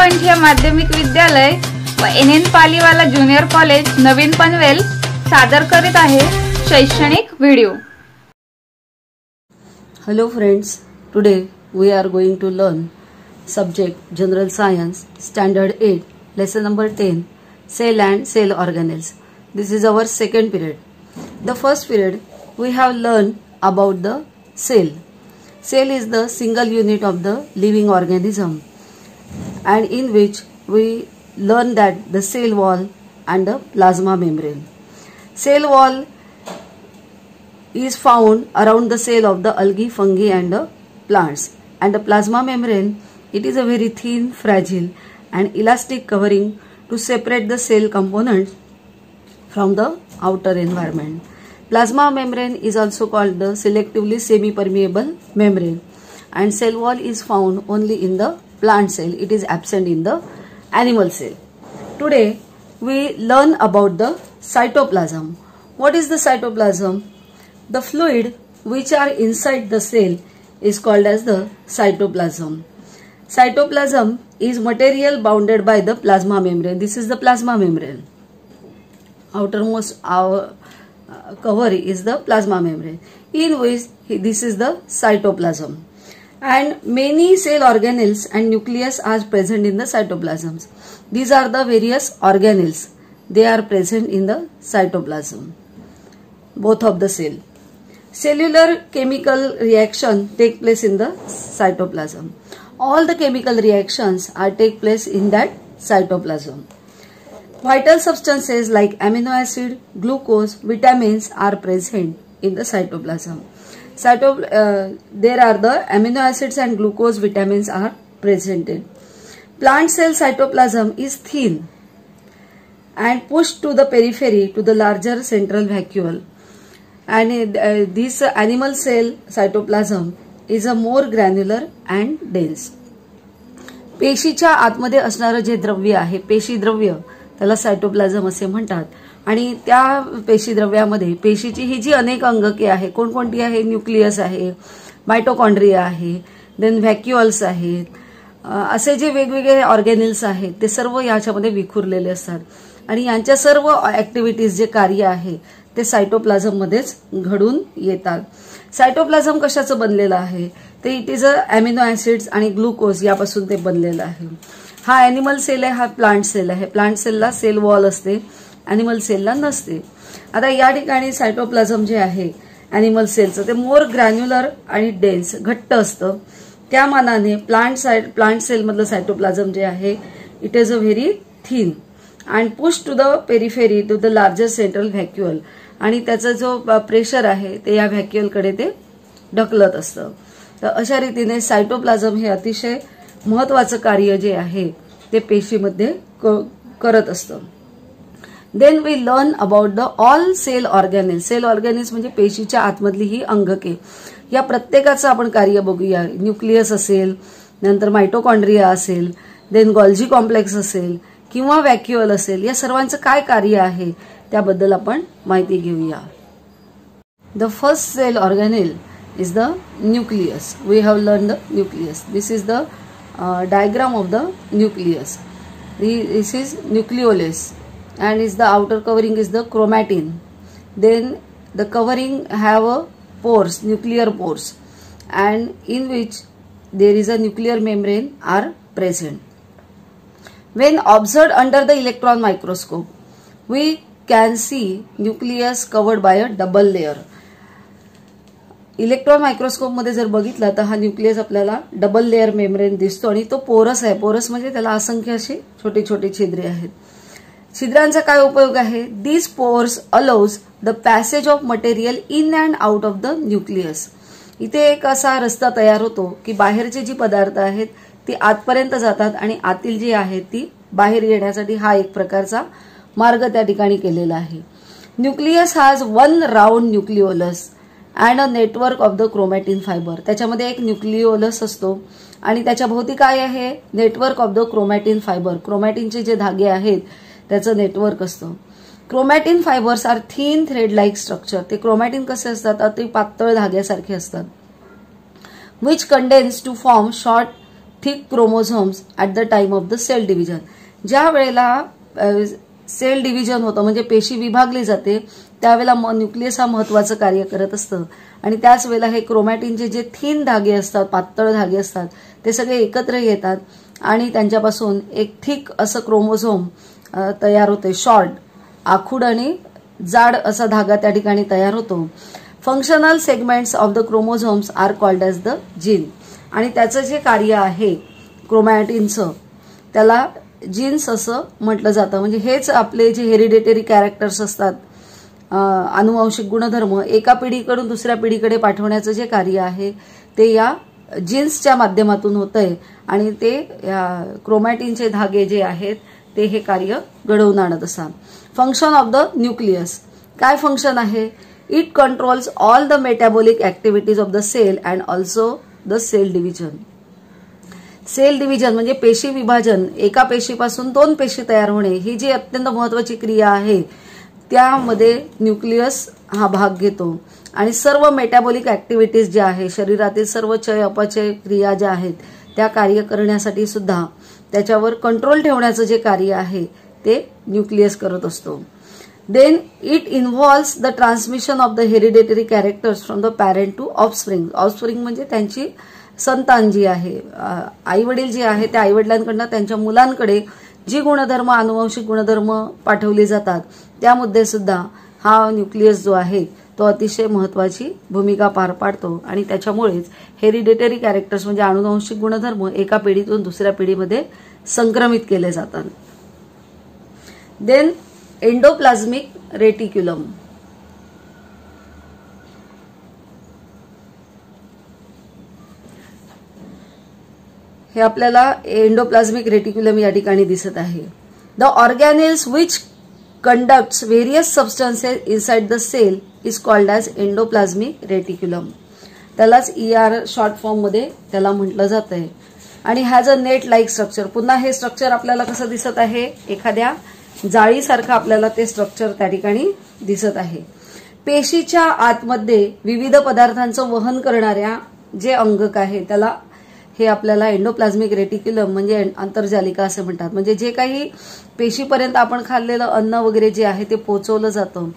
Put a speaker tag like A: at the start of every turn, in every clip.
A: कंठीय माध्यमिक विद्यालय व NN पालीवाला ज्युनियर कॉलेज नवीन पनवेल सादर करीत आहे शैक्षणिक video.
B: Hello friends, today we are going to learn subject General Science Standard 8 lesson number 10 Cell and Cell Organelles. This is our second period. The first period we have learned about the cell. Cell is the single unit of the living organism, and in which we learn that the cell wall and the plasma membrane. Cell wall is found around the cell of the algae, fungi and the plants, and the plasma membrane, it is a very thin, fragile and elastic covering to separate the cell components from the outer environment. Plasma membrane is also called the selectively semi-permeable membrane, and cell wall is found only in the plant cell. It is absent in the animal cell. Today we learn about the cytoplasm. What is the cytoplasm? The fluid which are inside the cell is called as the cytoplasm. Cytoplasm is material bounded by the plasma membrane. This is the plasma membrane. Outermost cover is the plasma membrane, in which this is the cytoplasm. And many cell organelles and nucleus are present in the cytoplasms. These are the various organelles. They are present in the cytoplasm, both of the cell. Cellular chemical reaction take place in the cytoplasm. All the chemical reactions take place in that cytoplasm. Vital substances like amino acid, glucose, vitamins are present in the cytoplasm. There are the amino acids and glucose, vitamins are presented. Plant cell cytoplasm is thin and pushed to the periphery to the larger central vacuole, and this animal cell cytoplasm is a more granular and dense. पेशीच्या आतमध्ये असणारे जे द्रव्य आहे, पेशी द्रव्य, त्याला cytoplasm असे म्हणतात. आणि त्या पेशीद्रव्यामध्ये पेशीची ही जी अनेक अंगके आहे, कोणकोणती आहे? न्यूक्लियस आहे, मायटोकॉन्ड्रिया आहे, देन व्हॅक्युअल्स आहेत, असे जे वेगवेगळे ऑर्गॅनिल्स आहेत ते सर्व याच्यामध्ये विखुरलेले असतात. आणि यांच्या सर्व ऍक्टिव्हिटीज जे कार्य आहे ते सायटोप्लाझम मध्येच घडून येतात. सायटोप्लाझम कशाचं बनलेलं आहे? ते इट इज अॅमिनो ऍसिड्स आणि ग्लुकोज यापासून ते बनलेलं आहे. हा ॲनिमल सेल आहे, हा प्लांट सेल आहे. प्लांट सेलला सेल वॉल असते, ॲनिमल सेलला नसते. आता या ठिकाणी सायटोप्लाझम जे आहे ॲनिमल सेलचं ते मोर ग्रॅन्युलर आणि डेन्स, घट्ट असतं. त्या मानाने प्लांट सेल मधलं सायटोप्लाझम जे आहे it is a very thin and push to the periphery to the larger central vacuole, आणि त्याचा जो प्रेशर आहे ते या व्हॅक्युअलकडे ते ढकलत असतं. तर अशा रीतीने सायटोप्लाझम हे अतिशय महत्वाचं कार्य जे आहे ते पेशीमध्ये करत असतं. Then we learn about the all cell organelles. Cell organelles म्हणजे पेशीच्या आतमधली ही अंगके, या प्रत्येकाचं आपण कार्य बघूया. न्यूक्लियस असेल, नंतर मायटोकॉन्ड्रिया असेल, देन गॉल्जी कॉम्प्लेक्स असेल किंवा व्हॅक्युअल असेल, या सर्वांचं काय कार्य आहे त्याबद्दल आपण माहिती घेऊया. The first cell organelle is the nucleus. We have learned the nucleus. This is the diagram of the nucleus. This is nucleolus, and is the outer covering is the chromatin. Then the covering have a pores, nuclear pores, and in which there is a nuclear membrane are present. When observed under the electron microscope, we can see nucleus covered by a double layer. Electron microscope मध्ये जर बघितलं तर हा nucleus आपल्याला double layer membrane दिसतो, आणि तो पोरस आहे. पोरस म्हणजे त्याला असंख्य अशी छोटी छोटी छिद्रे आहेत. छिद्रांचा काय उपयोग आहे? This pores allows the passage of material in and out of the nucleus. इथे एक असा रस्ता तयार होतो की बाहेरचे जी पदार्थ आहेत ती आतपर्यंत जातात आणि आतील जी आहेत ती बाहेर येण्यासाठी हा एक प्रकारचा मार्ग त्या ठिकाणी केलेला आहे. Nucleus has one round nucleolus and a network of the chromatin fibre. त्याच्यामध्ये एक न्यूक्लिओलस असतो आणि त्याच्या भोवती काय आहे? Network of the chromatin fibre. क्रोमॅटिनचे जे धागे आहेत त्याचं नेटवर्क असतं. Chromatin fibres are thin thread like structure. ते क्रोमॅटिन कसे असतात? ते पातळ धाग्यासारखे असतात. Which condense to form short thick chromosomes at the time of the cell division. ज्या वेळेला सेल डिव्हिजन होतं म्हणजे पेशी विभागली जाते त्यावेळेला न्यूक्लियस हा महत्वाचं कार्य करत असतं आणि त्याच वेळेला हे क्रोमॅटिनचे जे थिन धागे असतात, पातळ धागे असतात, ते सगळे एकत्र येतात आणि त्यांच्यापासून एक थिक असं क्रोमोझोम तयार होते. शॉर्ट, आखूड आणि जाड असा धागा त्या ठिकाणी तयार होतो. Functional segments of the chromosomes are called as the gene. आणि त्याचं जे कार्य आहे क्रोमॅटिनचं त्याला जीन्स असं म्हटलं जातं. म्हणजे हेच आपले जे हेरिडेटरी कॅरेक्टर्स असतात, अनुवांशिक गुणधर्म एका पिढीकडून दुसऱ्या पिढीकडे पाठवण्याचं जे कार्य आहे ते या जीन्सच्या माध्यमातून होतंय आणि ते क्रोमॅटिनचे धागे जे आहेत ते हे कार्य घडवून आणत असतात. Function of the nucleus. काय फंक्शन आहे? It controls all the metabolic activities of the cell and also the cell division. Cell division म्हणजे पेशी विभाजन, एका पेशीपासून 2 पेशी तयार होणे, ही जी अत्यंत महत्वाची क्रिया आहे त्यामध्ये न्यूक्लियस हा भाग घेतो आणि सर्व मेटाबॉलिक ऍक्टिव्हिटीज ज्या आहेत, शरीरातील सर्व चय अपचय क्रिया ज्या आहेत त्या कार्य करण्यासाठी सुद्धा त्याच्यावर कंट्रोल ठेवण्याचं जे कार्य आहे ते न्यूक्लियस करत असतो. Then it involves the transmission of the hereditary characters from the parent to offspring. Offspring म्हणजे त्यांची संतान जी आहे, आई वडील जे आहे त्या आई वडिलांकडनं त्यांच्या मुलांकडे जी गुणधर्म, अनुवांशिक गुणधर्म पाठवली जातात त्यामध्ये सुद्धा हा न्यूक्लियस जो आहे तो अतिशय महत्वाची भूमिका पार पाडतो आणि त्याच्यामुळेच हेरिडेटरी कॅरेक्टर्स म्हणजे अनुवांशिक गुणधर्म एका पिढीतून दुसऱ्या पिढीमध्ये संक्रमित केले जातात. Then endoplasmic reticulum. हे आपल्याला एंडोप्लाझ्मिक रेटिक्युलम या ठिकाणी दिसत आहे. The organelles which conducts various substances inside the cell is called as endoplasmic reticulum. त्यालाच ER शॉर्ट फॉर्म मध्ये त्याला म्हटलं जात आहे आणि has a net like structure. पुन्हा हे स्ट्रक्चर आपल्याला कसं दिसत आहे? एखाद्या जाळीसारखं आपल्याला ते स्ट्रक्चर त्या ठिकाणी दिसत आहे. पेशीच्या आतमध्ये विविध पदार्थांचं वहन करणाऱ्या जे अंगक आहे त्याला हे आपल्याला एंडोप्लाझ्मिक रेटिक्युलम म्हणजे अंतर्जालिका असं म्हणतात. म्हणजे जे काही पेशीपर्यंत आपण खाल्लेलं अन्न वगैरे जे आहे ते पोचवलं जातं,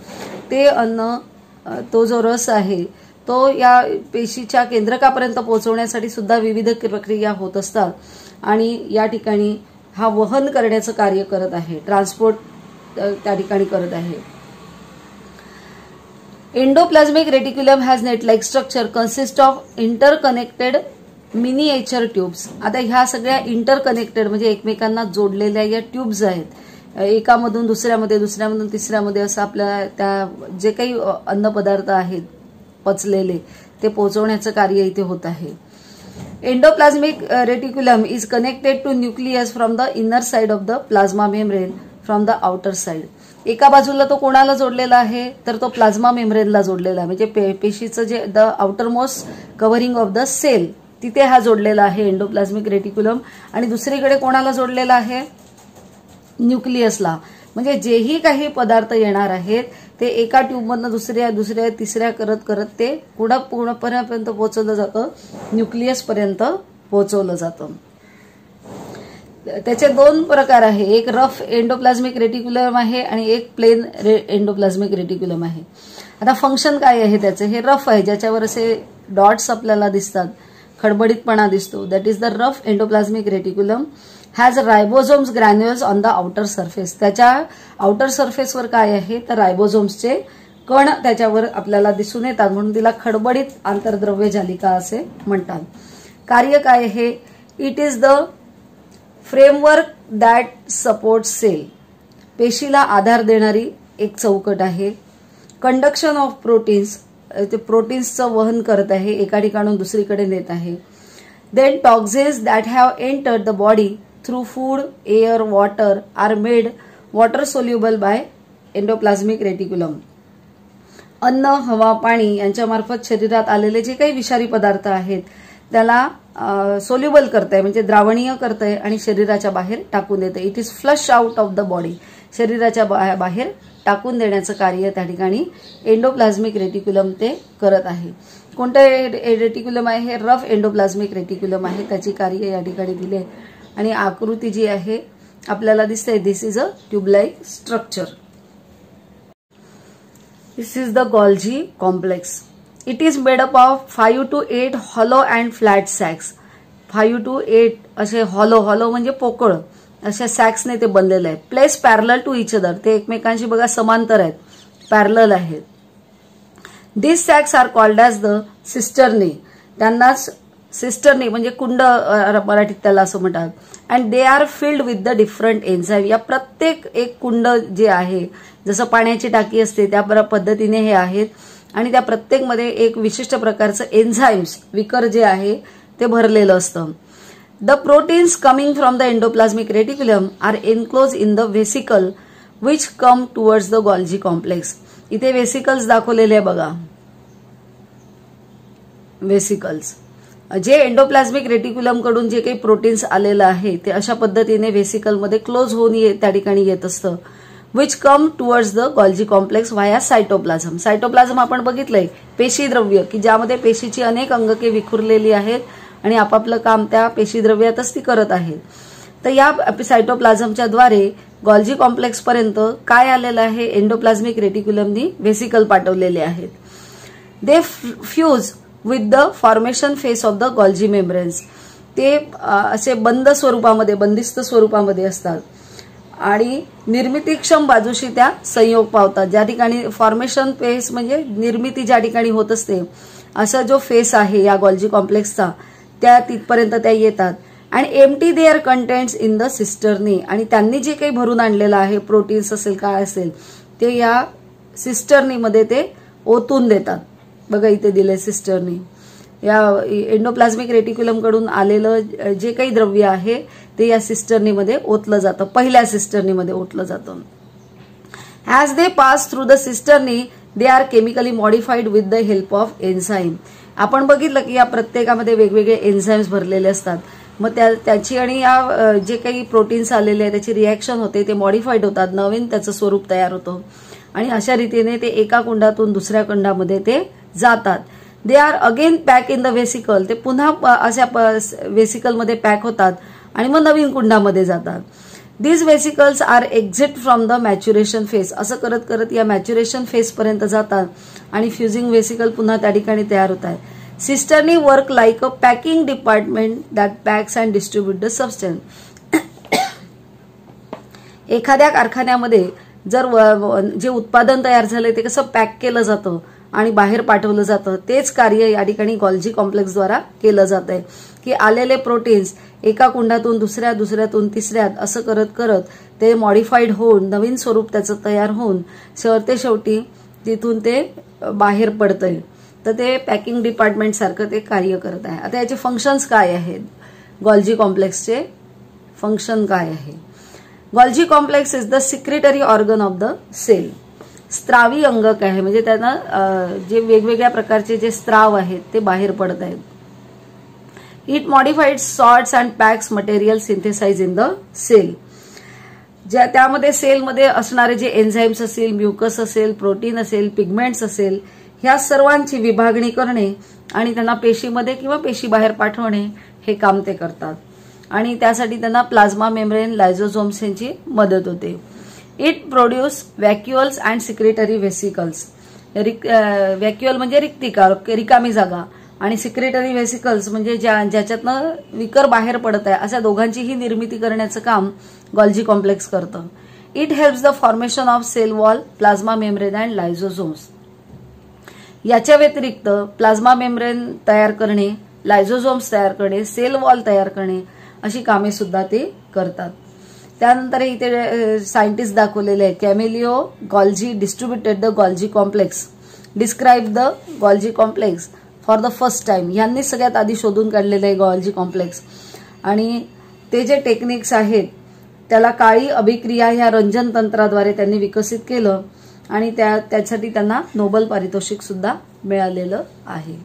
B: ते अन्न, तो जो रस आहे तो या पेशीच्या केंद्रकापर्यंत पोहोचवण्यासाठी सुद्धा विविध प्रक्रिया होत असतात आणि या ठिकाणी हा वहन करण्याचं कार्य करत आहे, ट्रान्सपोर्ट त्या ठिकाणी करत आहे. Endoplasmic reticulum has net like structure consist of interconnected miniature tubes. आता ह्या सगळ्या इंटरकनेक्टेड म्हणजे एकमेकांना जोडलेल्या या ट्यूब्स आहेत. एकामधून दुसऱ्यामध्ये, दुसऱ्यामधून तिसऱ्यामध्ये असं आपल्या त्या जे काही अन्नपदार्थ आहेत पचलेले ते पोहोचवण्याचं कार्य इथे होत आहे. Endoplasmic reticulum is connected to nucleus from the inner side of the plasma membrane from the outer side. एका बाजूला तो कोणाला जोडलेला आहे तर तो प्लाझ्मा मेम्ब्रेनला जोडलेला आहे. म्हणजे पेशीचं जे the outer most covering of the cell तिथे हा जोडलेला आहे एंडोप्लाझ्मिक रेटिक्युलम आणि दुसरीकडे कोणाला जोडलेला आहे? न्यूक्लियसला. म्हणजे जेही काही पदार्थ येणार आहेत ते एका ट्यूबमधनं दुसऱ्या दुसऱ्या तिसऱ्या करत करत ते पूर्णपर्यंत पोहोचवलं जातं, न्यूक्लियस पर्यंत पोहोचवलं जातं. त्याचे 2 प्रकार आहे. एक रफ एंडोप्लाझ्मिक रेटिक्युलम आहे आणि एक प्लेन एंडोप्लाझ्मिक रेटिक्युलम आहे. आता फंक्शन काय आहे त्याचे? हे रफ आहे ज्याच्यावर असे डॉट्स आपल्याला दिसतात, खडबडीतपणा दिसतो. That is the rough endoplasmic reticulum has ribosomes granules on the outer surface. त्याच्या आउटर सरफेसवर काय आहे तर रायबोझोम्सचे कण त्याच्यावर आपल्याला दिसून येतात म्हणून तिला खडबडीत आंतरद्रव्य जालिका असे म्हणतात. कार्य काय आहे? It is the framework that support cell. पेशीला आधार देणारी एक चौकट आहे. कंडक्शन ऑफ प्रोटीन्स, ते प्रोटीन्सचं वहन करत आहे, एका ठिकाणून दुसरीकडे नेत आहे. Then toxins that have entered the body through food, air, water are made water soluble by endoplasmic reticulum. अन्न, हवा, पाणी यांच्यामार्फत शरीरात आलेले जे काही विषारी पदार्थ आहेत त्याला सोल्युबल करतंय म्हणजे द्रावणीय करतंय आणि शरीराच्या बाहेर टाकून देते. It is flush out of the body. शरीराच्या बाहेर टाकून देण्याचं कार्य त्या ठिकाणी एंडोप्लाझ्मिक रेटिक्युलम ते करत आहे. कोणतं रेटिक्युलम आहे? हे रफ एंडोप्लाझ्मिक रेटिक्युलम आहे. त्याची कार्य या ठिकाणी दिली आहे आणि आकृती जी आहे आपल्याला दिसते, this is a tube like structure. This is the Golgi complex. It is made up of 5 to 8 hollow and flat sacs. 5 to 8 असे हॉलो म्हणजे पोकळ अशा सॅक्सने ते बनलेलं आहे. Place parallel to each other. ते एकमेकांशी बघा समांतर आहेत, पॅरलल आहेत. This sacs are called as the cisternae. त्यांनाच सिस्टर्नी म्हणजे कुंड मराठीत त्याला असं म्हणतात. And they are filled with the different enzyme. या प्रत्येक एक कुंड जे आहे, जसं पाण्याची टाकी असते त्या पद्धतीने हे आहेत आणि त्या प्रत्येकमध्ये एक विशिष्ट प्रकारचं एन्झाईम्स विकर जे आहे ते भरलेलं असतं. The proteins coming from the endoplasmic reticulum are enclose in the vesicle which come towards the Golgi complex. इथे व्हेसिकल्स दाखवलेले आहे बघा, व्हेसिकल्स. जे एंडोप्लाझ्मिक रेटिक्युलम कडून जे काही प्रोटीन्स आलेलं आहे ते अशा पद्धतीने व्हेसिकलमध्ये क्लोज होऊन त्या ठिकाणी येत असतं. Which come towards the Golgi complex via cytoplasm. Cytoplasm आपण बघितलंय, पेशीद्रव्य, की ज्यामध्ये पेशीची अनेक अंगके विखुरलेली आहेत आणि आपापलं काम त्या पेशीद्रव्यातच ती करत आहेत. तर या सायटोप्लाझमच्या द्वारे गोल्जी कॉम्प्लेक्स पर्यंत काय आलेलं आहे? एंडोप्लाझ्मिक रेटिक्युलमनी व्हेसिकल पाठवलेले आहेत. They fuse with the formation face of the Golgi membranes. ते असे बंद स्वरूपामध्ये, बंदिस्त स्वरूपामध्ये असतात आणि निर्मितीक्षम बाजूशी त्या संयोग पावतात. ज्या ठिकाणी फॉर्मेशन फेस म्हणजे निर्मिती ज्या ठिकाणी होत असते, असा जो फेस आहे या गोल्जी कॉम्प्लेक्सचा, त्या तिथपर्यंत त्या येतात. आणि empty their contents in the cisternae. आणि त्यांनी जे काही भरून आणलेलं आहे, प्रोटीन्स असेल काय असेल, ते या सिस्टर्नीमध्ये ते ओतून देतात. बघा इथे दिले सिस्टर्नी. या एंडोप्लाझ्मिक रेटिक्युलम कडून आलेलं जे काही द्रव्य आहे ते या सिस्टर्नीमध्ये ओतलं जातं, पहिल्या सिस्टर्नीमध्ये ओतलं जातं. As they pass through the cisternae they are chemically modified with the help of enzyme. आपण बघितलं की या प्रत्येकामध्ये वेगवेगळे एन्झाईम्स भरलेले असतात. मग त्याची आणि या जे काही प्रोटीन्स आलेले आहेत त्याची रिॲक्शन होते, ते मॉडिफाईड होतात, नवीन त्याचं स्वरूप तयार होतं आणि अशा रीतीने ते एका कुंडातून दुसऱ्या कुंडामध्ये ते जातात. They are again pack in the vesicle. ते पुन्हा अशा व्हेसिकलमध्ये पॅक होतात आणि मग नवीन कुंडामध्ये जातात. These vesicles are exit from the maturation phase. असं करत करत या मॅच्युरेशन फेज पर्यंत जातात आणि फ्युजिंग व्हेसिकल पुन्हा त्या ठिकाणी तयार होत आहे. Cisternae work like a packing department that packs and distribute the substance. एखाद्या कारखान्यामध्ये जर जे उत्पादन तयार झालंय ते कसं पॅक केलं जातं आणि बाहेर पाठवलं जातं, तेच कार्य या ठिकाणी गोल्जी कॉम्प्लेक्सद्वारा केलं जात आहे. की आलेले प्रोटीन्स एका कुंडातून दुसऱ्यातून तिसऱ्यात असं करत करत ते मॉडिफाईड होऊन नवीन स्वरूप त्याचं तयार होऊन शेवटी तिथून ते बाहेर पडतंय. तर ते पॅकिंग डिपार्टमेंट सारखं ते कार्य करत आहे. आता याचे फंक्शन्स काय आहेत? गोल्जी कॉम्प्लेक्सचे फंक्शन काय आहे? Golgi complex is the secretory organ of the cell. स्त्रावी अंगक आहे, म्हणजे त्यांना जे वेगवेगळ्या प्रकारचे जे स्त्राव आहेत ते बाहेर पडत आहेत. It modified sorts and packs material synthesize in the cell. ज्या त्यामध्ये सेलमध्ये असणारे जे एन्झाईम्स असेल, म्युकस असेल, प्रोटीन असेल, पिगमेंट्स असेल, ह्या सर्वांची विभागणी करणे आणि त्यांना पेशीमध्ये किंवा पेशी बाहेर पाठवणे हे काम ते करतात. आणि त्यासाठी त्यांना प्लाझ्मा मेम्ब्रेन, लायझोझोम्स यांची मदत होते. It produce vacuoles and secretory vesicles. Vacuole म्हणजे रिक्तिका, रिकामी जागा, आणि सिक्रेटरी व्हेसिकल्स म्हणजे ज्याच्यातनं विकर बाहेर पडत आहे, अशा दोघांचीही निर्मिती करण्याचं काम गोल्जी कॉम्प्लेक्स करतं. It helps the formation of cell wall, plasma membrane and lysosomes. याच्या व्यतिरिक्त प्लाझ्मा मेम्ब्रेन तयार करणे, लायझोझोम्स तयार करणे, सेल वॉल तयार करणे अशी कामे सुद्धा ते करतात. त्यानंतर इथे सायंटिस्ट दाखवलेले आहेत. Camillo Golgi distributed the Golgi complex, describe the Golgi complex for the first time. यांनी सगळ्यात आधी शोधून काढलेलं आहे गोल्जी कॉम्प्लेक्स. आणि ते जे टेक्निक्स आहेत त्याला काळी अभिक्रिया ह्या रंजन तंत्राद्वारे त्यांनी विकसित केलं आणि त्यासाठी त्यांना नोबेल पारितोषिक सुद्धा मिळालेलं आहे.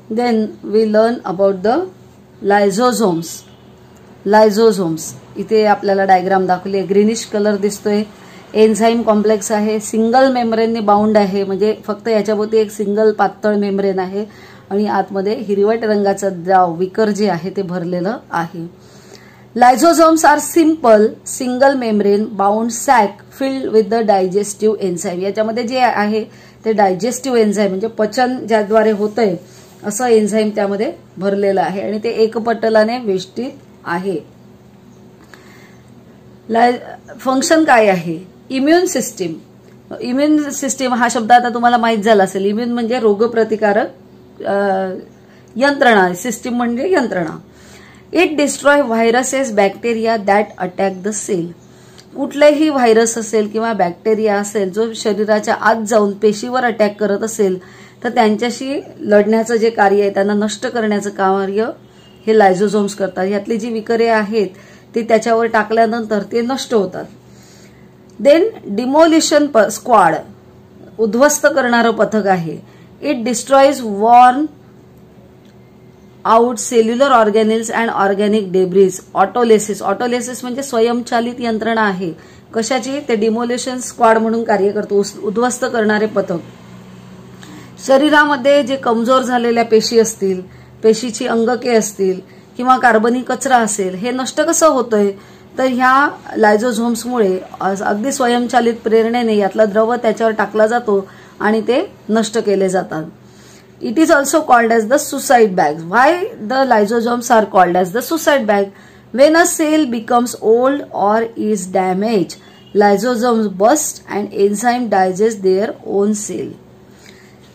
B: Then we learn about the lysosomes. Lysosomes इथे आपल्याला डायग्राम दाखवली आहे. ग्रीनिश कलर दिसतोय. एन्झाईम कॉम्प्लेक्स आहे, सिंगल मेम्ब्रेनने बाउंड आहे, म्हणजे फक्त याच्याभोवती एक सिंगल पातळ मेम्ब्रेन आहे आणि आतमध्ये हिरवट रंगाचा द्राव विकर जे आहे ते भरलेलं आहे. Lysosomes are simple single membrane bound sac filled with the digestive enzyme. याच्यामध्ये जे आहे ते डायजेस्टिव्ह एन्झाईम म्हणजे पचन ज्याद्वारे होतंय असं एन्झाईम त्यामध्ये भरलेलं आहे आणि ते एकपटलाने वेष्टित आहे. फंक्शन काय आहे? Immune system. इम्युन सिस्टीम हा शब्द आता तुम्हाला माहित झाला असेल. इम्युन म्हणजे रोगप्रतिकारक यंत्रणा, सिस्टीम म्हणजे यंत्रणा. It destroy viruses bacteria that attack the cell. कुठलेही व्हायरस असेल किंवा बॅक्टेरिया असेल जो शरीराच्या आत जाऊन पेशीवर अटॅक करत असेल तर त्यांच्याशी लढण्याचं जे कार्य आहे, त्यांना नष्ट करण्याचं कार्य हे लायझोझोम्स करतात. यातली जी विकरे आहेत ती त्याच्यावर टाकल्यानंतर ते नष्ट होतात. देन डिमोलिशन स्क्वॉड, उद्ध्वस्त करणारं पथक आहे. It destroys worn out cellular organelles and organic debris. Autolysis. Autolysis म्हणजे स्वयंचलित यंत्रणा आहे. कशाची? ते डिमोलिशन स्क्वॉड म्हणून कार्य करतो, उद्ध्वस्त करणारे पथक. शरीरामध्ये जे कमजोर झालेल्या पेशी असतील, पेशीची अंगके असतील किंवा कार्बनी कचरा असेल, हे नष्ट कसं होतंय? तर ह्या लायझोझोम्समुळे अगदी स्वयंचलित प्रेरणेने यातला द्रव त्याच्यावर टाकला जातो आणि ते नष्ट केले जातात. It is also called as the suicide bags. Why the lysosomes are called as the suicide bag? When a cell becomes old or is damaged, lysosomes burst and enzyme digest their own cell.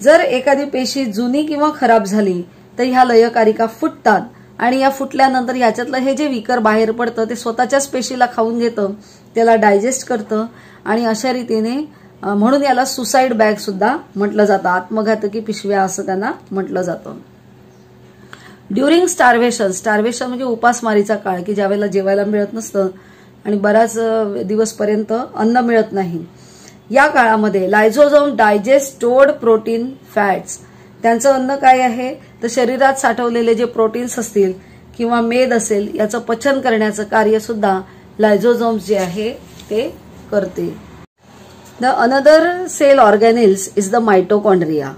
B: जर एखादी पेशी जुनी किंवा खराब झाली तर ह्या लयकारिका फुटतात आणि या फुटल्यानंतर ह्याच्यातलं हे जे विकर बाहेर पडतं ते स्वतःच्याच पेशीला खाऊन घेतं, त्याला डायजेस्ट करतं आणि अशा रीतीने म्हणून याला सुसाइड बॅग सुद्धा म्हटलं जातं. आत्मघातकी पिशव्या असं त्यांना म्हटलं जातं. During starvation. स्टार्वेशन म्हणजे उपासमारीचा काळ की ज्यावेळेला जेवायला मिळत नसतं आणि बराच दिवसपर्यंत अन्न मिळत नाही. या काळामध्ये लायझोझोम डायजेस्ट स्टोर्ड प्रोटीन फॅट्स. त्यांचं अन्न काय आहे? तर शरीरात साठवलेले जे प्रोटीन्स असतील किंवा मेद असेल याचं पचन करण्याचं कार्य सुद्धा लायझोझोम्स जे आहे ते करते. The another cell organelles is the mitochondria.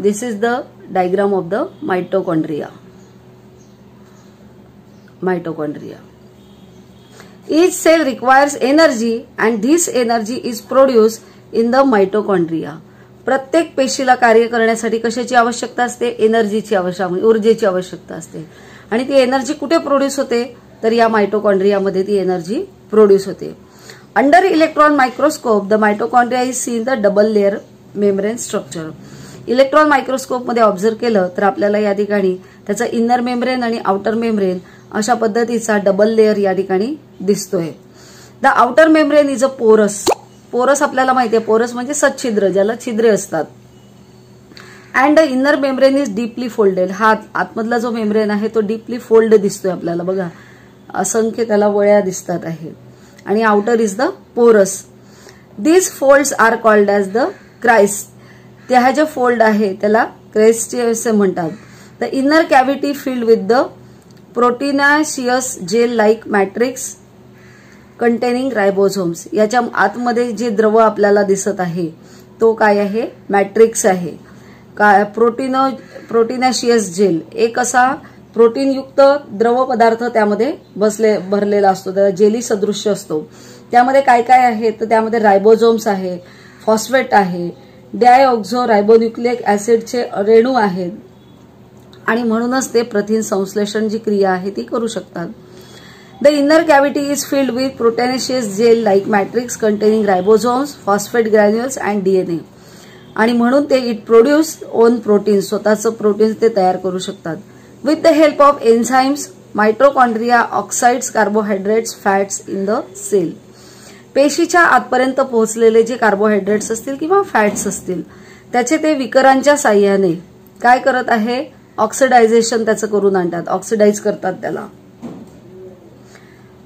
B: This is the diagram of the mitochondria. Mitochondria. Each cell requires energy and this energy is produced in the mitochondria. प्रत्येक पेशीला कार्य करण्यासाठी कशाची आवश्यकता असते? एनर्जीची आवश्यकता, ऊर्जेची आवश्यकता असते. आणि ती एनर्जी कुठे प्रोड्यूस होते? तर या मायटोकॉन्ड्रियामध्ये ती एनर्जी प्रोड्यूस होते. Under electron microscope, the mitochondria is seen the double layer membrane structure. Electron microscope मध्ये ऑब्झर्व केलं तर आपल्याला या ठिकाणी त्याचा इनर मेम्ब्रेन आणि आउटर मेम्ब्रेन अशा पद्धतीचा डबल लेअर या ठिकाणी दिसतोय. The outer membrane is a पोरस. पोरस आपल्याला माहिती आहे, पोरस म्हणजे सच्छिद्र, ज्याला छिद्रे असतात. And the inner membrane is deeply folded. हा आतमधला जो मेम्ब्रेन आहे तो डीपली फोल्ड दिसतोय आपल्याला. बघा असंख्य त्याला वळ्या दिसतात आहे. आणि outer is the porous. These folds are called as the cristae. त्या ह्या ज्या फोल्ड आहे त्याला क्राइस्ट असे म्हणतात. The inner cavity filled with the proteinaceous gel like matrix containing ribosomes. याच्या आतमध्ये जे द्रव आपल्याला दिसत आहे तो काय आहे? मॅट्रिक्स आहे. काय? प्रोटीनाशियस जेल, एक असा प्रोटीनयुक्त द्रव पदार्थ त्यामध्ये भरलेला असतो, त्याला जेली सदृश्य असतो. त्यामध्ये काय काय आहे? तर त्यामध्ये रायबोझोम्स आहे, फॉस्फेट आहे, डायऑक्झो रायबोन्यूक्लिक ऍसिडचे रेणू आहेत आणि म्हणूनच ते प्रथिन संश्लेषण जी क्रिया आहे ती करू शकतात. The inner cavity is filled with proteinaceous gel like matrix containing ribosomes, phosphate granules and DNA. आणि म्हणून ते इट प्रोड्यूस ओन प्रोटीन, स्वतःचं प्रोटीन ते तयार करू शकतात. With the help of enzymes, mitochondria oxides carbohydrates, fats in the cell. पेशीच्या आतपर्यंत पोहोचलेले जे कार्बोहायड्रेट्स असतील किंवा फॅट्स असतील त्याचे ते विकरांच्या साह्याने काय करत आहे? ऑक्सिडायझेशन त्याचं करून आणतात, ऑक्सिडाइज करतात त्याला.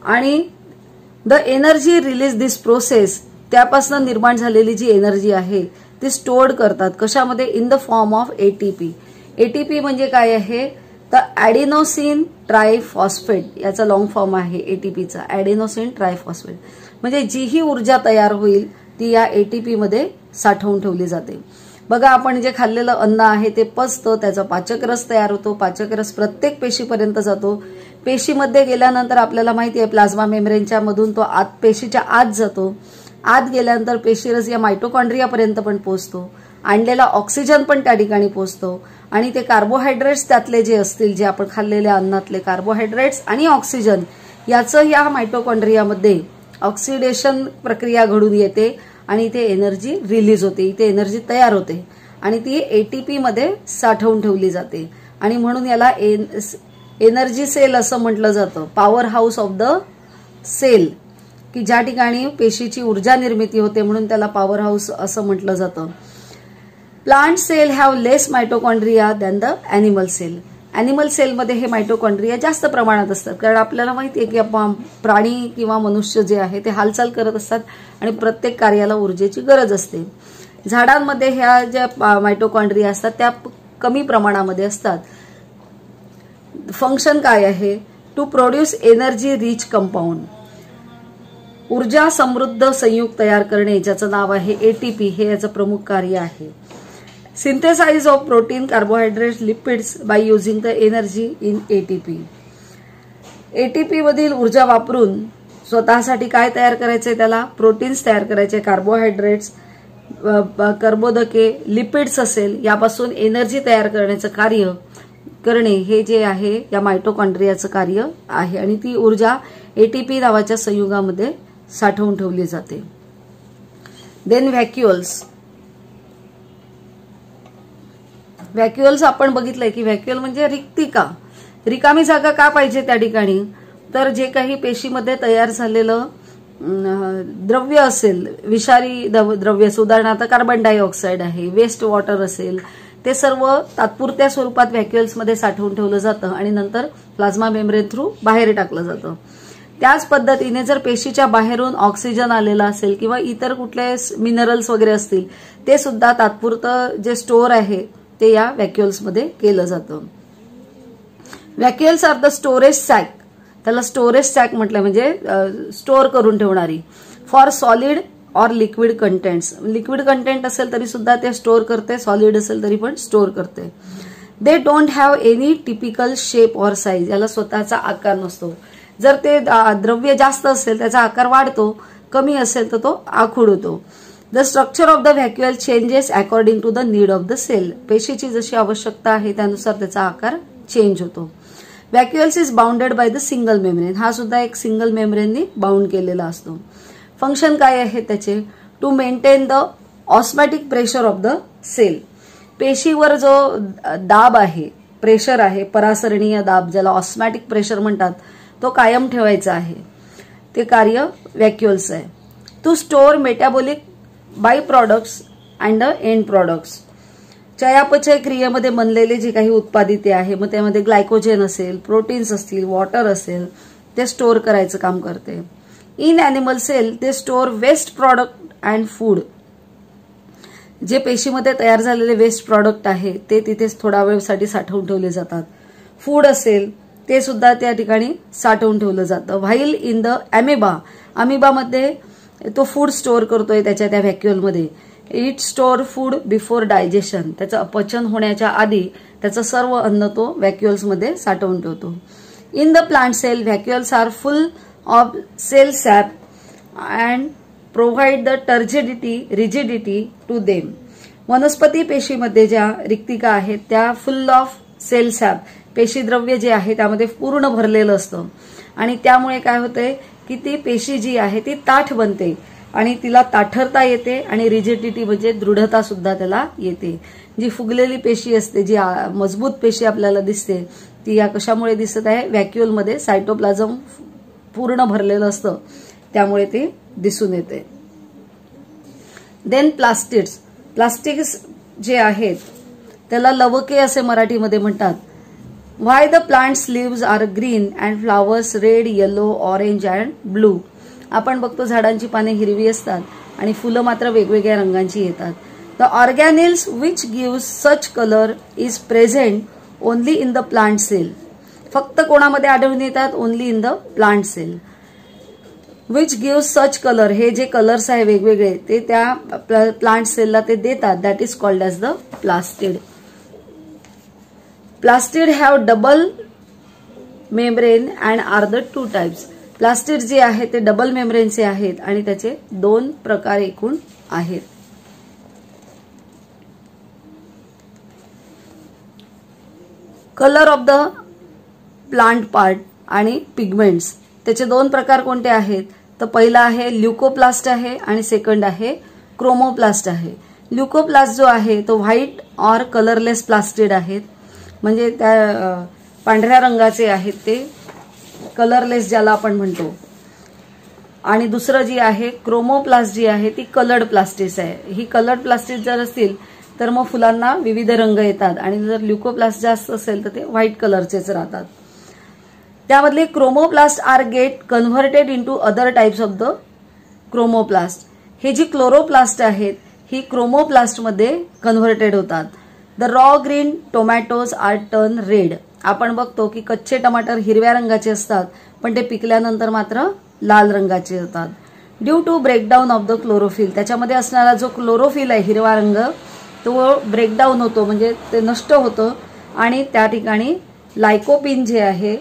B: आणि the energy release this process, त्यापासून निर्माण झालेली जी एनर्जी आहे ती स्टोर्ड करतात. कशामध्ये? In the form of ATP. ATP म्हणजे काय आहे? तर ॲडेनोसिन ट्रायफॉस्फेट, याचा लॉंग फॉर्म आहे एटीपीचा, ॲडेनोसिन ट्रायफॉस्फेट. म्हणजे जी ही ऊर्जा तयार होईल ती या एटीपी मध्ये साठवून ठेवली जाते. बघा, आपण जे खाल्लेलं अन्न आहे ते पचतं, त्याचा पाचकरस तयार होतो. पाचकरस प्रत्येक पेशीपर्यंत जातो. पेशीमध्ये गेल्यानंतर आपल्याला माहिती आहे प्लाझ्मा मेम्ब्रेनच्या मधून तो पेशीच्या आत जातो. आत गेल्यानंतर पेशीरस या मायटोकॉन्ड्रियापर्यंत पण पोहोचतो. आणलेला ऑक्सिजन पण त्या ठिकाणी पोहोचतो आणि ते कार्बोहायड्रेट्स त्यातले जे असतील, जे आपण खाल्लेल्या अन्नातले कार्बोहायड्रेट्स आणि ऑक्सिजन याचं या मायटोकॉन्ड्रियामध्ये ऑक्सिडेशन प्रक्रिया घडून येते आणि इथे एनर्जी रिलीज होते, इथे एनर्जी तयार होते आणि ती एटीपी मध्ये साठवून ठेवली जाते. आणि म्हणून याला एनर्जी सेल असं म्हटलं जातं, power house of the cell, की ज्या ठिकाणी पेशीची ऊर्जा निर्मिती होते म्हणून त्याला पॉवर हाऊस असं म्हटलं जातं. Plant cell have less mitochondria than the animal cell. Animal सेलमध्ये हे मायटोकॉन्ड्रिया जास्त प्रमाणात असतात, कारण आपल्याला माहिती आहे की प्राणी किंवा मनुष्य जे आहे ते हालचाल करत असतात आणि प्रत्येक कार्याला ऊर्जेची गरज असते. झाडांमध्ये ह्या ज्या मायटोकॉन्ड्रिया असतात त्या कमी प्रमाणामध्ये असतात. फंक्शन काय आहे? To produce energy rich compound, ऊर्जा समृद्ध संयुग तयार करणे, ज्याचं नाव आहे एटीपी, हे याचं प्रमुख कार्य आहे. Synthesize of protein, carbohydrates, lipids by using the energy in ATP. ATP मधील ऊर्जा वापरून स्वतःसाठी काय तयार करायचंय? त्याला प्रोटीन्स तयार करायचे, कार्बोहायड्रेट्स, कर्बोदके, लिपिड्स असेल, यापासून एनर्जी तयार करण्याचं कार्य करणे हे जे आहे या मायटोकॉन्ड्रियाचं कार्य आहे आणि ती ऊर्जा एटीपी नावाच्या संयुगामध्ये साठवून ठेवली जाते. देन व्हॅक्युअल्स. व्हॅक्युअल्स आपण बघितलंय की व्हॅक्युअल म्हणजे रिक्तिका, रिकामी जागा का पाहिजे त्या ठिकाणी? तर जे काही पेशीमध्ये तयार झालेलं द्रव्य असेल, विषारी द्रव्य, उदाहरणार्थ कार्बन डायऑक्साईड आहे, वेस्ट वॉटर असेल, ते सर्व तात्पुरत्या स्वरूपात व्हॅक्युअल्समध्ये साठवून ठेवलं जातं आणि नंतर प्लाझ्मा मेम्ब्रेन थ्रू बाहेर टाकलं जातं. त्याच पद्धतीने जर पेशीच्या बाहेरून ऑक्सिजन आलेला असेल किंवा इतर कुठले मिनरल्स वगैरे असतील, ते सुद्धा तात्पुरतं जे स्टोअर आहे ते या व्हॅक्युअल्समध्ये केलं जातं. Vacuoles are the storage sac, त्याला स्टोरेज सॅक म्हटलं म्हणजे स्टोअर करून ठेवणारी, for solid or liquid contents. Liquid content असेल तरी सुद्धा ते स्टोअर करते, सॉलिड असेल तरी पण स्टोअर करते. दे don't have any typical shape or size, याला स्वतःचा आकार नसतो. जर ते द्रव्य जास्त असेल त्याचा आकार वाढतो, कमी असेल तर तो आखूड होतो. The structure of the vacuole changes according to the need of the cell, पेशीची जशी आवश्यकता आहे त्यानुसार त्याचा आकार चेंज होतो. Vacuoles is bounded by the single membrane, हा सुद्धा एक सिंगल मेम्ब्रेननी बाउंड केलेला असतो. फंक्शन काय आहे त्याचे? To maintain the osmotic pressure of the cell, पेशीवर जो दाब आहे, प्रेशर आहे, परासरणीय दाब, ज्याला ऑस्मॅटिक प्रेशर म्हणतात, तो कायम ठेवायचा आहे. ते कार्य व्हॅक्युअल्स आहे. To store metabolic by products and the end products, चयापचय क्रियेमध्ये बनलेले जे काही उत्पादिते आहे, मग त्यामध्ये ग्लायकोजेन असेल, प्रोटीन्स असतील, वॉटर असेल, ते स्टोअर करायचं काम करते. In animal cell they store waste product and food, जे पेशीमध्ये तयार झालेले वेस्ट प्रॉडक्ट आहे ते तिथेच थोडा वेळसाठी साठवून ठेवले जातात. फूड असेल ते सुद्धा त्या ठिकाणी साठवून ठेवलं जातं. व्हाईल इन द अॅमेबा, अमिबामध्ये तो फूड स्टोअर करतोय त्याच्या त्या व्हॅक्युअलमध्ये. It store food before digestion, त्याचं अपचन होण्याच्या आधी त्याचं सर्व अन्न तो व्हॅक्युअल्समध्ये साठवून ठेवतो. In the plant cell vacuoles are full of cell sap and provide the rigidity to them. वनस्पती पेशीमध्ये ज्या रिक्तिका आहेत त्या फुल ऑफ सेल सॅप, पेशीद्रव्य जे आहे त्यामध्ये पूर्ण भरलेलं असतं आणि त्यामुळे काय होतंय की ती पेशी जी आहे ती ताठ बनते आणि तिला ताठरता येते आणि रिजिडिटी म्हणजे दृढता सुद्धा त्याला येते. जी फुगलेली पेशी असते, जी मजबूत पेशी आपल्याला दिसते, ती या कशामुळे दिसत आहे? व्हॅक्युअलमध्ये सायटोप्लाझम पूर्ण भरलेलं असतं त्यामुळे ते दिसून येते. देन प्लास्टिड्स, प्लास्टिक्स जे आहेत त्याला लवके असे मराठीमध्ये म्हणतात. Why the plants leaves are green and flowers red, yellow, orange and blue. आपण बघतो झाडांची पाने हिरवी असतात आणि फुलं मात्र वेगवेगळ्या रंगांची येतात. The organelles which gives such colour is present only in the plant cell. फक्त कोणामध्ये आढळून येतात? Only in the plant cell. Which gives such colour, हे जे कलर्स आहे वेगवेगळे ते त्या प्लांट सेलला ते देतात, that is called as the plastid. Plastid have double membrane and are the two types. Plastid जे आहे ते डबल मेम्ब्रेनचे आहेत आणि त्याचे 2 प्रकार एकूण आहेत. Colour of the plant part आणि पिगमेंट्स, त्याचे 2 प्रकार कोणते आहेत, तर पहिला आहे ल्युकोप्लास्ट आहे आणि सेकंड आहे क्रोमोप्लास्ट आहे. ल्युकोप्लास्ट जो आहे तो व्हाईट ऑर कलरलेस प्लास्टिड आहेत, म्हणजे त्या पांढऱ्या रंगाचे आहेत, ते कलरलेस ज्याला आपण म्हणतो. आणि दुसरं जी आहे क्रोमोप्लास्ट जी आहे ती कलर्ड प्लास्टिड्स आहे. ही कलर्ड प्लास्टिड जर असतील तर मग फुलांना विविध रंग येतात आणि जर ल्युकोप्लास्ट जास्त असेल तर ते व्हाईट कलरचेच राहतात. त्यामधले chromoplast are get converted into other types of the chromoplast. हे जी क्लोरोप्लास्ट आहेत ही क्रोमोप्लास्ट मध्ये कन्व्हर्टेड होतात. The raw green tomatoes are turn red. आपण बघतो की कच्चे टमाटर हिरव्या रंगाचे असतात पण ते पिकल्यानंतर मात्र लाल रंगाचे होतात. Due to breakdown of the chlorophyll, त्याच्यामध्ये असणारा जो क्लोरोफिल आहे हिरवा रंग तो ब्रेकडाऊन होतो, म्हणजे ते नष्ट होतं आणि त्या ठिकाणी लायकोपिन जे आहे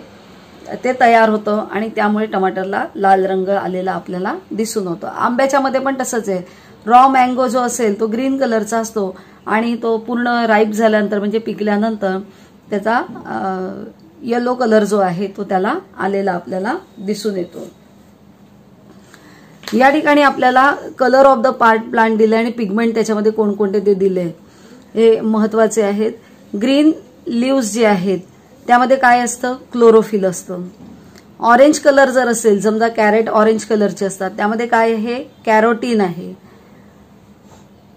B: ते तयार होतं आणि त्यामुळे टमाटरला लाल रंग आलेला आपल्याला दिसून होतो. आंब्याच्या मध्ये पण तसंच आहे. रॉ मँगो जो असेल तो ग्रीन कलरचा असतो आणि तो पूर्ण राईप झाल्यानंतर म्हणजे पिकल्यानंतर त्याचा येलो कलर जो आहे तो त्याला आलेला आपल्याला दिसून येतो. या ठिकाणी आपल्याला colour of the part plant दिले आणि पिगमेंट त्याच्यामध्ये कोणकोणते ते दिले हे महत्वाचे आहेत. ग्रीन लिव्स जे आहेत त्यामध्ये काय असतं, क्लोरोफिल असतं. ऑरेंज कलर जर असेल, समजा कॅरेट ऑरेंज कलरचे असतात, त्यामध्ये काय आहे, कॅरोटीन आहे.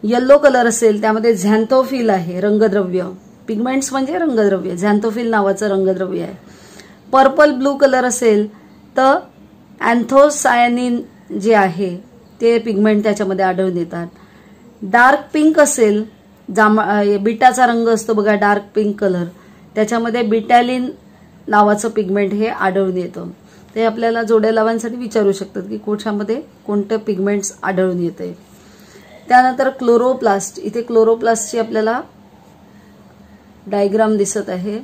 B: येलो कलर असेल त्यामध्ये झॅन्थोफिल आहे, रंगद्रव्य. पिगमेंट्स म्हणजे रंगद्रव्य, झॅन्थोफिल नावाचं रंगद्रव्य आहे. पर्पल ब्लू कलर असेल तर अँथोसायनिन जे आहे ते पिगमेंट त्याच्यामध्ये आढळून येतात. डार्क पिंक असेल, बिटाचा रंग असतो बघा, डार्क पिंक कलर, त्याच्यामध्ये बिटॅलिन नावाचं पिगमेंट हे आढळून येतं. ते आपल्याला जोड्या लावांसाठी विचारू शकतात की कोशामध्ये कोणतं पिगमेंट्स आढळून येते. त्यानंतर क्लोरोप्लास्ट, इथे क्लोरोप्लास्टची आपल्याला डायग्राम दिसत आहे.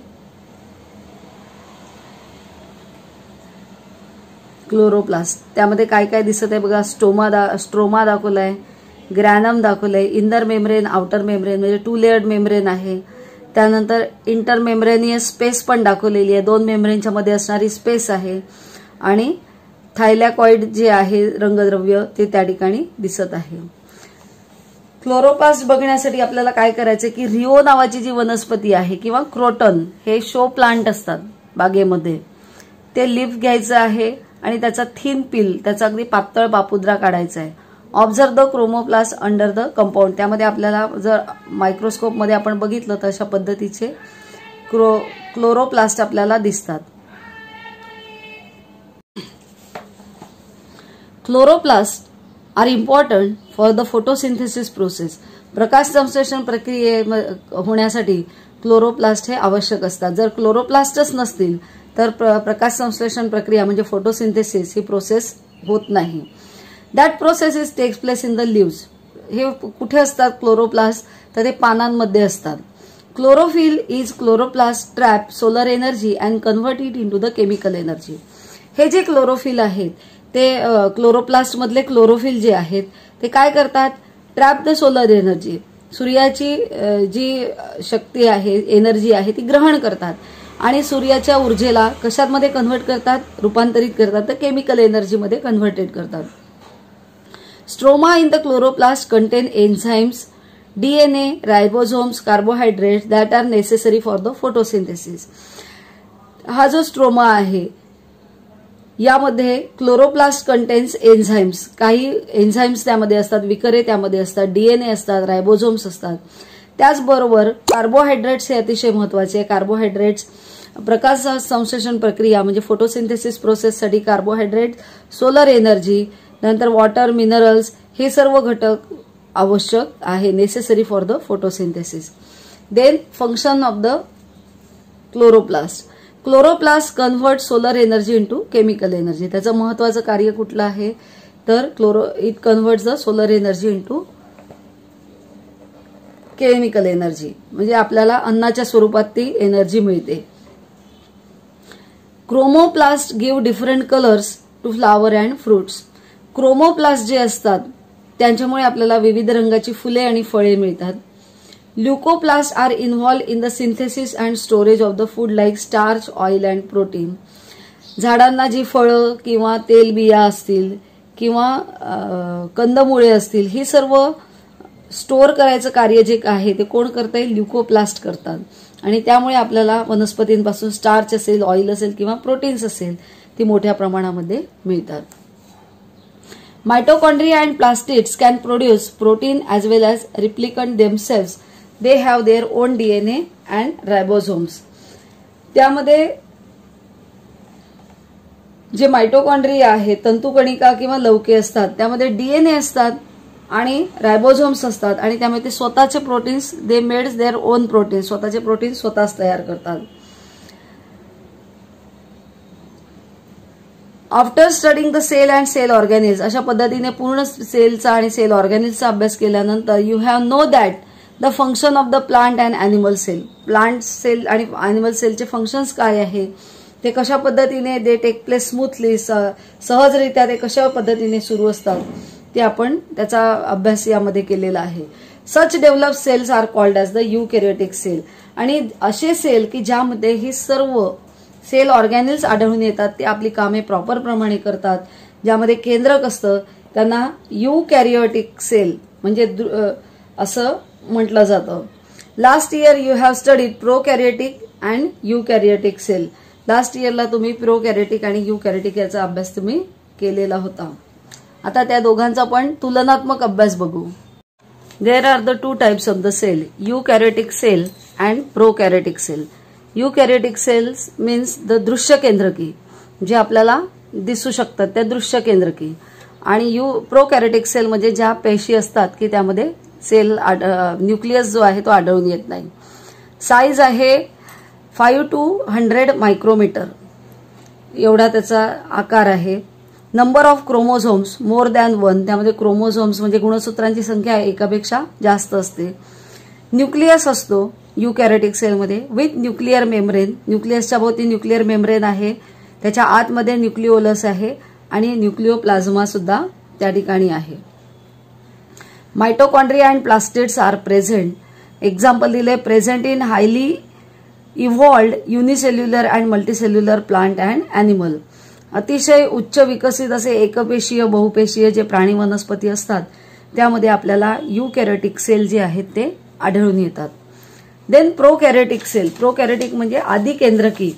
B: क्लोरोप्लास्ट त्यामध्ये काय काय दिसत आहे बघा, स्ट्रोमा दाखवलाय, ग्रॅनम दाखवलंय, इनर मेम्ब्रेन, आउटर मेम्ब्रेन म्हणजे 2 लेयर्ड मेम्ब्रेन आहे. त्यानंतर इंटर मेम्ब्रेनियस स्पेस पण दाखवलेली आहे, 2 मेम्ब्रेनच्या मध्ये असणारी स्पेस आहे. आणि थायलॅकॉइड जे आहे रंगद्रव्य ते त्या ठिकाणी दिसत आहे. क्लोरोप्लास्ट बघण्यासाठी आपल्याला काय करायचं की रिओ नावाची जी वनस्पती आहे किंवा क्रोटन, हे शो प्लांट असतात बागेमध्ये, ते लीफ घ्यायचं आहे आणि त्याचा थिन पील, त्याचा अगदी पातळ पापुद्रा काढायचा आहे. Observe the chromoplast under the compound, त्यामध्ये आपल्याला जर मायक्रोस्कोप मध्ये आपण बघितलं तर अशा पद्धतीचे क्लोरोप्लास्ट आपल्याला दिसतात. Chloroplast are important for the photosynthesis process. प्रकाश संश्लेषण प्रक्रिये होण्यासाठी क्लोरोप्लास्ट हे आवश्यक असतात. जर क्लोरोप्लास्टच नसतील तर प्रकाश संश्लेषण प्रक्रिया म्हणजे फोटोसिंथेसिस ही प्रोसेस होत नाही. That process is takes place in the leaves. हे कुठे असतात क्लोरोप्लास्ट, तर ते पानांमध्ये असतात. Chlorophyll is chloroplast trap solar energy and convert it into the chemical energy. हे जे क्लोरोफिल आहेत ते क्लोरोप्लास्ट मधले क्लोरोफिल जे आहेत ते काय करतात, ट्रॅप द सोलर एनर्जी, सूर्याची जी शक्ती आहे, एनर्जी आहे ती ग्रहण करतात आणि सूर्याच्या ऊर्जेला कशामध्ये कन्व्हर्ट करतात, रूपांतरित करतात, तर केमिकल एनर्जीमध्ये कन्व्हर्टेड करतात. Stroma in the chloroplast contain enzymes, DNA, ribosomes, carbohydrates that are necessary for the photosynthesis. हा जो स्ट्रोमा आहे यामध्ये क्लोरोप्लास्ट कंटेन्स एन्झाइम्स, काही एन्झाइम्स त्यामध्ये असतात, विकरे त्यामध्ये असतात, डीएनए असतात, रायबोझोम्स असतात. त्याचबरोबर कार्बोहायड्रेट्स हे अतिशय महत्वाचे आहे. कार्बोहायड्रेट्स प्रकाश संश्लेषण प्रक्रिया म्हणजे फोटोसिंथेसिस प्रोसेससाठी कार्बोहायड्रेट, सोलर एनर्जी, नंतर वॉटर, मिनरल्स हे सर्व घटक आवश्यक आहे, necessary for the photosynthesis. Then function of the chloroplast. Chloroplast convert solar energy into chemical energy. त्याचं महत्वाचं कार्य कुठलं आहे तर it converts the solar energy into chemical energy, म्हणजे आपल्याला अन्नाच्या स्वरूपात ती एनर्जी मिळते. Chromoplast give different colours to flower and fruits. Chromoplast जे असतात त्यांच्यामुळे आपल्याला विविध रंगाची फुले आणि फळे मिळतात. Leucoplast are involve in the synthesis and storage of the food like starch, oil and protein. झाडांना जी फळं किंवा तेलबिया असतील किंवा कंदमुळे असतील ही सर्व स्टोअर करायचं कार्य जे आहे ते कोण करता येईल, ल्युकोप्लास्ट करतात. आणि त्यामुळे आपल्याला वनस्पतींपासून स्टार्च असेल, ऑइल असेल किंवा प्रोटीन्स असेल ती मोठ्या प्रमाणामध्ये मिळतात. Mitochondria and plastids can produce protein as well as replicant themselves. They have their own DNA and ribosomes. त्यामध्ये जे मायटोकॉन्ड्रिया आहे, तंतुकणिका किंवा लवके असतात, त्यामध्ये DNA असतात आणि रायबोझोम्स असतात आणि त्यामुळे ते स्वतःचे proteins they makes their own protein, स्वतःचे प्रोटीन स्वतःच तयार करतात. After studying the cell and cell organelles, अशा पद्धतीने पूर्ण सेलचा आणि सेल ऑर्गॅनिल्सचा अभ्यास केल्यानंतर you have know that the function of the plant and animal cell. Plant cell आणि अॅनिमल सेलचे फंक्शन्स काय आहे, ते कशा पद्धतीने दे टेक प्लेस स्मूथली, सहजरित्या ते कशा पद्धतीने सुरू असतात ते आपण त्याचा अभ्यास यामध्ये केलेला आहे. Such develop cells are called as the eukaryotic cell. आणि असे सेल की ज्यामध्ये ही सर्व सेल ऑर्गॅनिल्स आढळून येतात, ते आपली कामे प्रॉपर प्रमाणे करतात. ज्यामध्ये केंद्रक असतं त्यांना युकॅरियोटिक सेल म्हणजे असं म्हटलं जातं. Last year you have studied prokaryotic and eukaryotic cell. Last इयरला तुम्ही प्रोकॅरियोटिक आणि युकॅरियोटिक याचा अभ्यास तुम्ही केलेला होता. आता त्या दोघांचा पण तुलनात्मक अभ्यास बघू. There are the two types of the cell, eukaryotic cell and prokaryotic cell. Eukaryotic cells means the दृश्य केंद्रकी, जे आपल्याला दिसू शकतात त्या दृश्य केंद्रकी. आणि प्रोकॅरियोटिक सेल म्हणजे ज्या पेशी असतात की त्यामध्ये सेल न्यूक्लियस जो आहे तो आढळून येत नाही. साईज आहे 5 to 100 मायक्रोमीटर एवढा त्याचा आकार आहे. Number of chromosomes more than 1, त्यामध्ये क्रोमोझोम्स म्हणजे गुणसूत्रांची संख्या एकापेक्षा जास्त असते. न्यूक्लियस असतो युकॅरियोटिक सेलमध्ये विथ न्यूक्लिअर मेम्ब्रेन. न्यूक्लियसच्या भोवती न्यूक्लिअर मेम्ब्रेन आहे, त्याच्या आतमध्ये न्यूक्लिओलस आहे आणि न्यूक्लिओप्लाझ्मा सुद्धा त्या ठिकाणी आहे. Mitochondria and plastids are present. Example दिले, present in highly evolved unicellular and multicellular plant and animal. अतिशय उच्च विकसित असे एकपेशीय बहुपेशीय जे प्राणी वनस्पती असतात त्यामध्ये आपल्याला युकॅरियोटिक सेल जे आहेत ते आढळून येतात. Then प्रोकॅरियोटिक sale. प्रोकॅरियोटिक म्हणजे आधी केंद्रकी.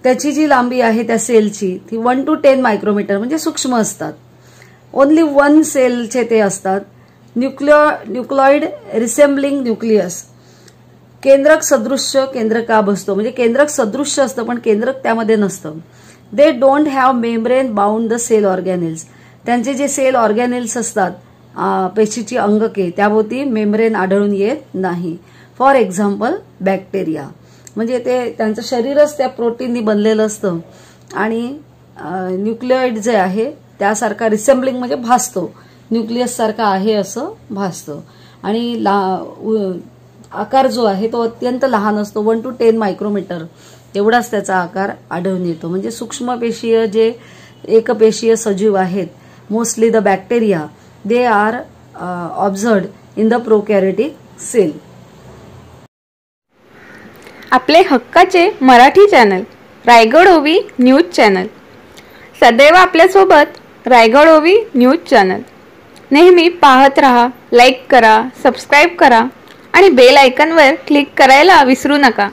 B: त्याची जी लांबी आहे त्या सेलची ती 1 to 10 मायक्रोमीटर म्हणजे सूक्ष्म असतात. ओनली 1 सेलचे ते असतात. न्यूक्लॉइड रिसेम्बलिंग न्यूक्लियस. केंद्रक सदृश्य केंद्रका बसतो म्हणजे केंद्रक सदृश्य असतं पण केंद्रक त्यामध्ये नसतं. They don't have membrane bound the cell organelles. त्यांचे जे सेल ऑर्गॅनिल्स असतात पेशीची अंगके त्याभोवती मेम्ब्रेन आढळून येत नाही. फॉर एक्झाम्पल बॅक्टेरिया म्हणजे ते त्यांचं शरीरच त्या प्रोटीननी बनलेलं असतं आणि न्यूक्लिओइड जे आहे त्यासारखा रिसेम्बलिंग म्हणजे भासतो, न्यूक्लियस सारखा आहे असं भासतं. आणि आकार जो आहे तो अत्यंत लहान असतो, 1 to 10 मायक्रोमीटर एवढाच त्याचा आकार आढळून येतो. म्हणजे सूक्ष्मपेशीय जे एकपेशीय सजीव आहेत, mostly the bacteria, they are observed in the prokaryotic cell.
A: आपले हक्काचे मराठी चॅनल रायगड ओवी न्यूज चॅनल सदैव आपल्यासोबत. रायगड ओवी न्यूज चॅनल नेहमी पाहत रहा, लाईक करा, सबस्क्राईब करा आणि बेल आयकॉनवर क्लिक करायला विसरू नका.